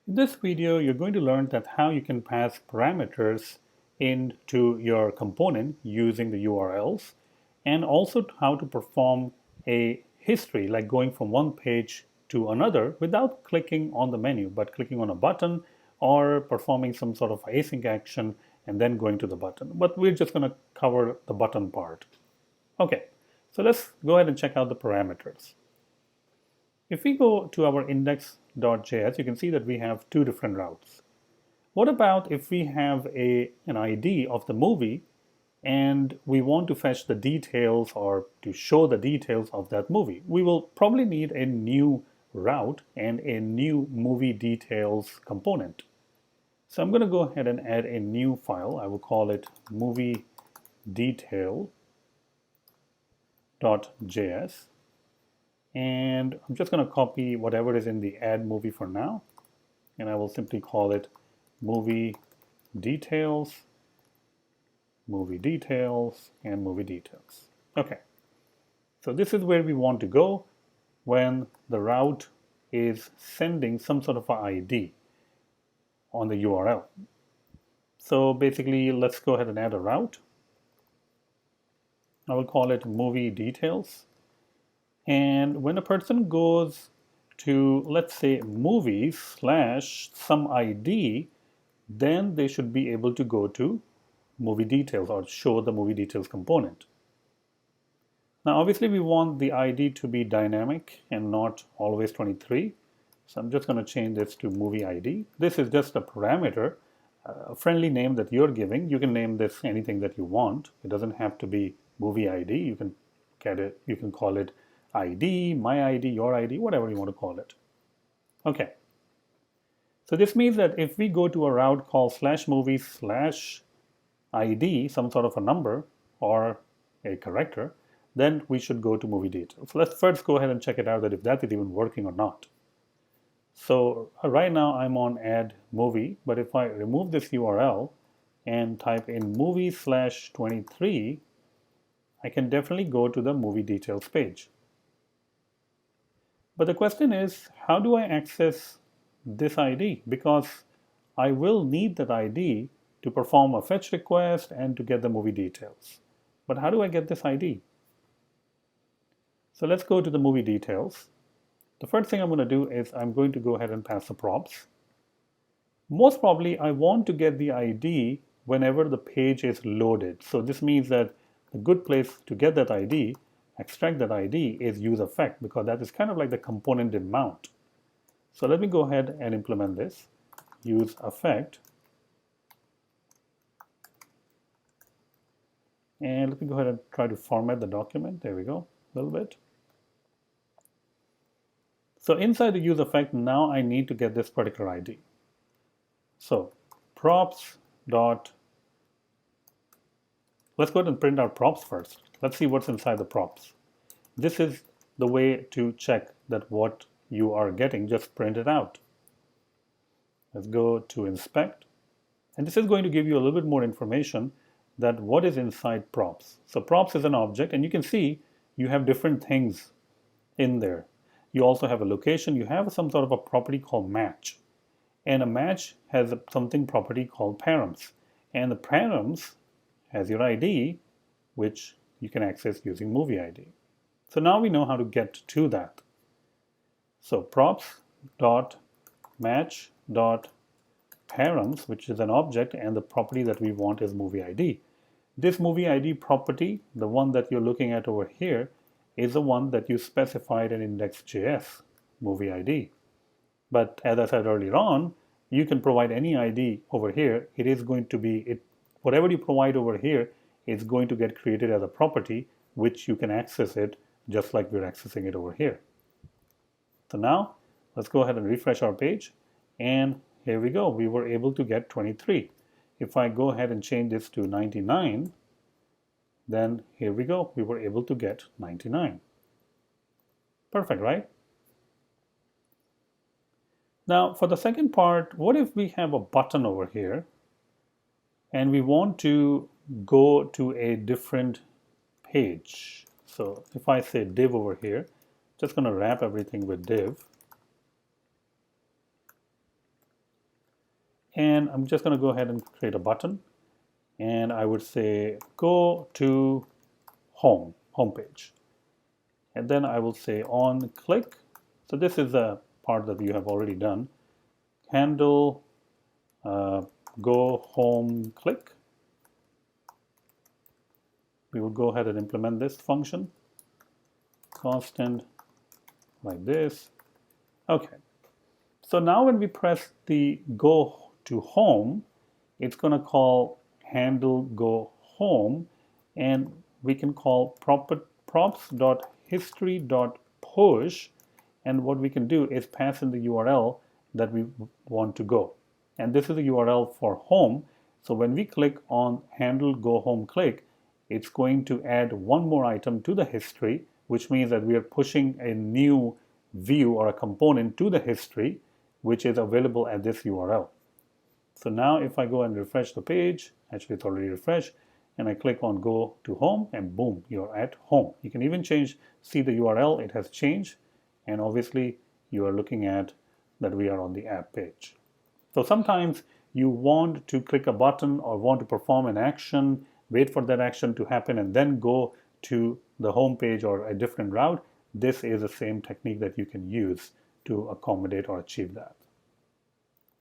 In this video, you're going to learn that how you can pass parameters into your component using the URLs, and also how to perform a history, like going from one page to another without clicking on the menu, but clicking on a button or performing some sort of async action and then going to the button. But we're just going to cover the button part. Okay, so let's go ahead and check out the parameters. If we go to our index.js, you can see that we have two different routes. What about if we have an ID of the movie and we want to fetch the details or to show the details of that movie? We will probably need a new route and a new movie details component. So I'm going to go ahead and add a new file. I will call it movie detail.js. And I'm just going to copy whatever is in the add movie for now. And I will simply call it movie details, and movie details. Okay. So this is where we want to go when the route is sending some sort of an ID on the URL. So basically, let's go ahead and add a route. I will call it movie details. And when a person goes to, let's say, movies / some ID, then they should be able to go to movie details or show the movie details component. Now, obviously, we want the ID to be dynamic and not always 23. So I'm just going to change this to movie ID. This is just a parameter, a friendly name that you're giving. You can name this anything that you want. It doesn't have to be movie ID. You can get it. You can call it ID, my ID, your ID, whatever you want to call it. Okay. So this means that if we go to a route called /movie /ID, some sort of a number or a character, then we should go to movie details. So let's first go ahead and check it out that if that is even working or not. So right now I'm on add movie, but if I remove this URL and type in movie /23, I can definitely go to the movie details page. But the question is, how do I access this ID? Because I will need that ID to perform a fetch request and to get the movie details. But how do I get this ID? So let's go to the movie details. The first thing I'm going to do is I'm going to go ahead and pass the props. Most probably, I want to get the ID whenever the page is loaded. So this means that a good place to get that ID, extract that ID, is use effect, because that is kind of like the component in mount. So let me go ahead and implement this. Use effect. And let me go ahead and try to format the document. There we go, a little bit. So inside the use effect, now I need to get this particular ID. So props dot, let's go ahead and print out props first. Let's see what's inside the props. This is the way to check that what you are getting, just print it out. Let's go to inspect. And this is going to give you a little bit more information that what is inside props. So props is an object, and you can see you have different things in there. You also have a location. You have some sort of a property called match. And a match has something property called params. And the params has your ID, which you can access using movie ID. So now we know how to get to that. So props.match.params, which is an object, and the property that we want is movie ID. This movie ID property, the one that you're looking at over here, is the one that you specified in index.js, movie ID. But as I said earlier on, you can provide any ID over here. It is going to be, whatever you provide over here is going to get created as a property, which you can access it just like we're accessing it over here. So now let's go ahead and refresh our page. And here we go. We were able to get 23. If I go ahead and change this to 99, then here we go. We were able to get 99. Perfect, right? Now, for the second part, what if we have a button over here and we want to go to a different page? So if I say div over here, just going to wrap everything with div. And I'm just going to go ahead and create a button. And I would say go to homepage. And then I will say on click. So this is a part that you have already done. Handle go home click. We will go ahead and implement this function. Constant like this. Okay. So now when we press the go to home, it's going to call handle go home, and we can call props.history.push, and what we can do is pass in the URL that we want to go. And this is the URL for home. So when we click on handle go home click, it's going to add one more item to the history, which means that we are pushing a new view or a component to the history, which is available at this URL. So now if I go and refresh the page, actually it's already refreshed, and I click on go to home, and boom, you're at home. You can even see the URL, it has changed, and obviously you are looking at that we are on the app page. So sometimes you want to click a button or want to perform an action, wait for that action to happen, and then go to the home page or a different route. This is the same technique that you can use to accommodate or achieve that.